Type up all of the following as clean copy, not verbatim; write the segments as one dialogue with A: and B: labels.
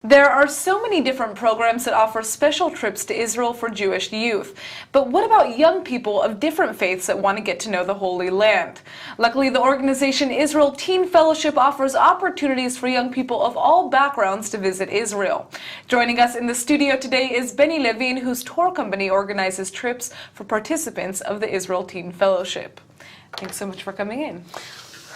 A: There are so many different programs that offer special trips to Israel for Jewish youth. But what about young people of different faiths that want to get to know the Holy Land? Luckily, the organization Israel Teen Fellowship offers opportunities for young people of all backgrounds to visit Israel. Joining us in the studio today is Levin, whose tour company organizes trips for participants of the Israel Teen Fellowship. Thanks so much for coming in.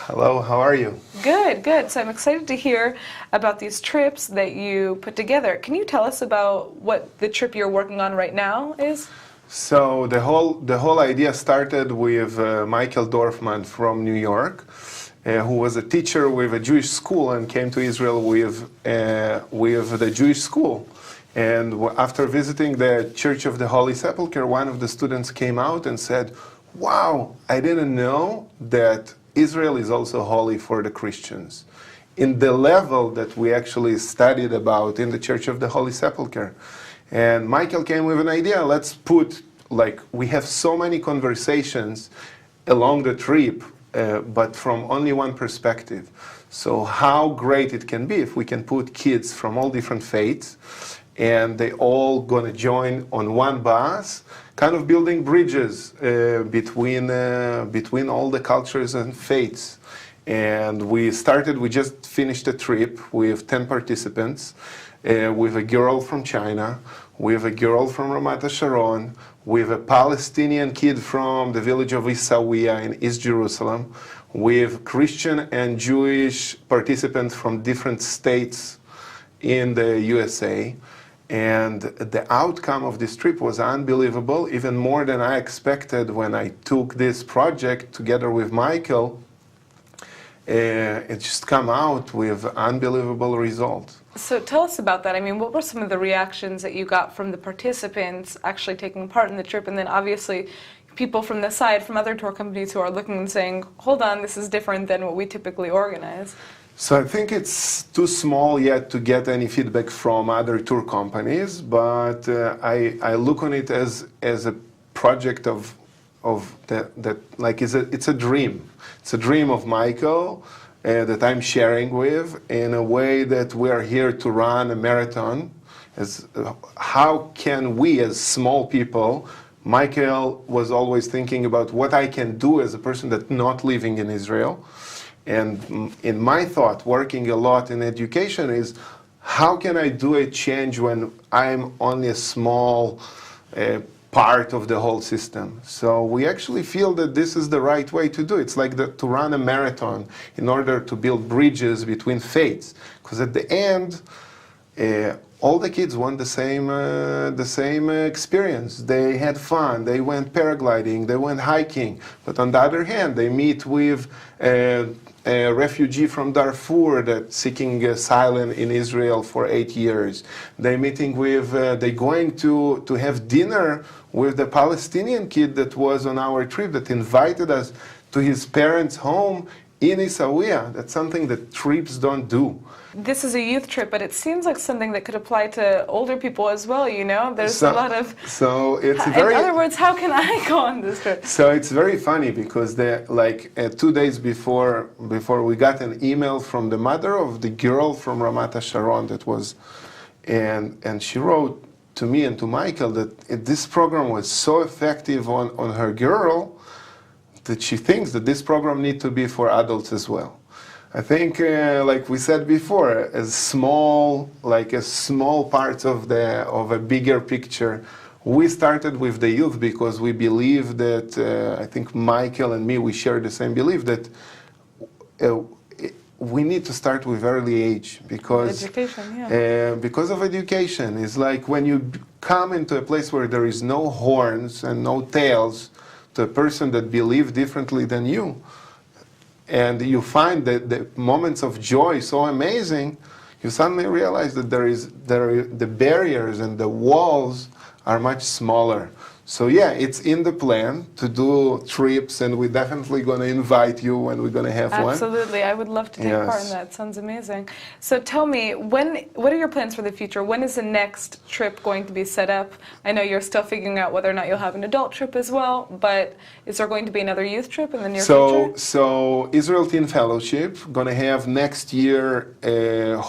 B: Hello, how are you?
A: Good, good. So I'm excited to hear about these trips that you put together. Can you tell us about what the trip you're working on right now is?
B: So the whole idea started with Michael Dorfman from New York, who was a teacher with a Jewish school and came to Israel with the Jewish school. And after visiting the Church of the Holy Sepulchre, one of the students came out and said, "Wow, I didn't know that Israel is also holy for the Christians," in the level that we actually studied about in the Church of the Holy Sepulchre. And Michael came with an idea, let's put, we have so many conversations along the trip, but from only one perspective. So how great it can be if we can put kids from all different faiths, and they all gonna join on one bus, kind of building bridges between all the cultures and faiths. And we just finished a trip with 10 participants, with a girl from China, with a girl from Ramat HaSharon, with a Palestinian kid from the village of Isawiya in East Jerusalem, with Christian and Jewish participants from different states in the USA. And the outcome of this trip was unbelievable, even more than I expected when I took this project together with Michael. It just come out with unbelievable results.
A: So tell us about that. I mean, what were some of the reactions that you got from the participants actually taking part in the trip? And then obviously people from the side, from other tour companies who are looking and saying, hold on, this is different than what we typically organize.
B: So I think it's too small yet to get any feedback from other tour companies, but I look on it as a project it's a dream. It's a dream of Michael that I'm sharing with, in a way that we are here to run a marathon. How can we as small people, Michael was always thinking about what I can do as a person that's not living in Israel. And in my thought, working a lot in education, is how can I do a change when I'm only a small part of the whole system? So we actually feel that this is the right way to do it. It's like to run a marathon in order to build bridges between faiths. Because at the end, all the kids want the same experience. They had fun, they went paragliding, they went hiking. But on the other hand, they meet with a refugee from Darfur that's seeking asylum in Israel for 8 years. They're going to have dinner with the Palestinian kid that was on our trip, that invited us to his parents' home in Isawiya. That's something that trips don't do.
A: This is a youth trip, but it seems like something that could apply to older people as well, you know? There's a lot of...
B: So it's
A: in other words, how can I go on this trip?
B: So it's very funny because 2 days before we got an email from the mother of the girl from Ramat HaSharon that was... And she wrote to me and to Michael that this program was so effective on her girl that she thinks that this program needs to be for adults as well. I think, like we said before, as small part of a bigger picture. We started with the youth because we believe that, I think Michael and me, we share the same belief that we need to start with early age because because of education. It's like when you come into a place where there is no horns and no tails to a person that believes differently than you, and you find that the moments of joy so amazing, you suddenly realize that the barriers and the walls are much smaller. So yeah, it's in the plan to do trips, and we're definitely going to invite you when we're going to have one.
A: Absolutely, I would love to take part in that. Sounds amazing. So tell me, what are your plans for the future? When is the next trip going to be set up? I know you're still figuring out whether or not you'll have an adult trip as well, but is there going to be another youth trip in the near future?
B: So Israel Teen Fellowship going to have next year,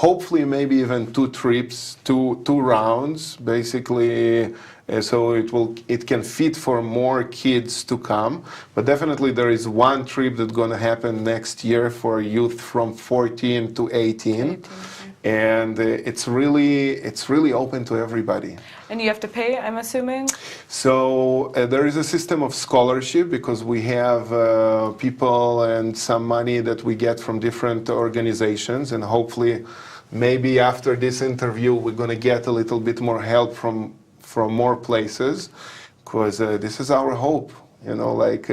B: hopefully maybe even 2 trips, two rounds, basically. So it can fit for more kids to come, but definitely there is one trip that's going to happen next year for youth from 14 to 18, and it's really open to everybody.
A: And you have to pay, I'm assuming?
B: So there is a system of scholarship because we have people and some money that we get from different organizations, and hopefully maybe after this interview we're going to get a little bit more help from more places, because this is our hope, you know, like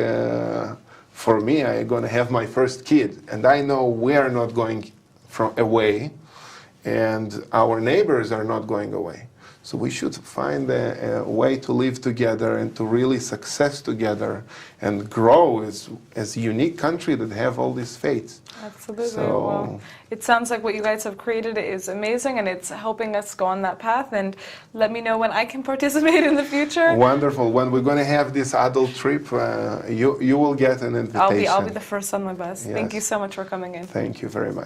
B: for me, I'm going to have my first kid, and I know we are not going away, and our neighbors are not going away. So we should find a way to live together and to really success together and grow as a unique country that have all these faiths.
A: Absolutely.
B: So,
A: well, it sounds like what you guys have created is amazing, and it's helping us go on that path. And let me know when I can participate in the future.
B: Wonderful. When we're going to have this adult trip, you will get an invitation.
A: I'll be the first on my bus. Yes. Thank you so much for coming in.
B: Thank you very much.